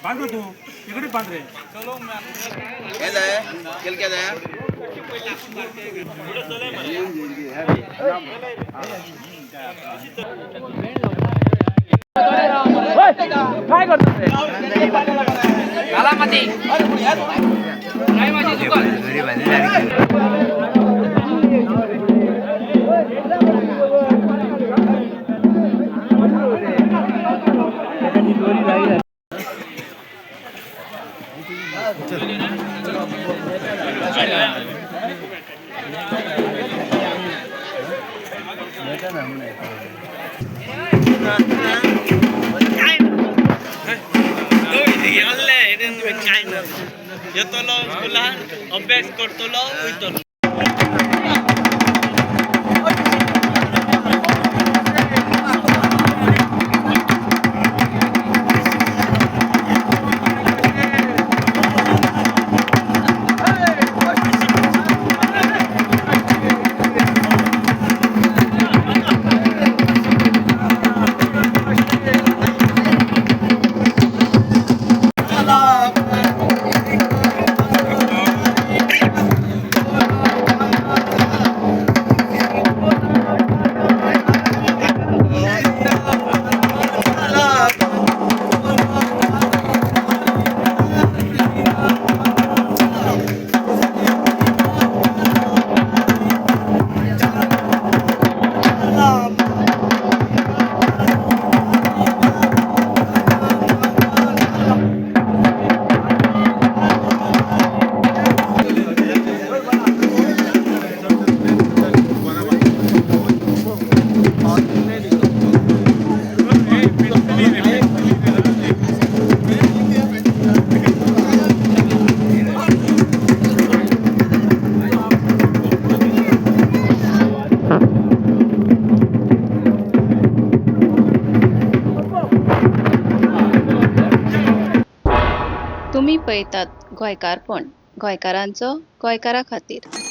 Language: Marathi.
बांध तू इकडे बांध रे क्या जाए खेल क्या जाए काय करतो काला माती काय माझी दुकान Yo tolong sekolah, obes kor tolong itu. तुम्ही पळयतात गोंयकारपण गोंयकारांचो गोंयकारा खातीर।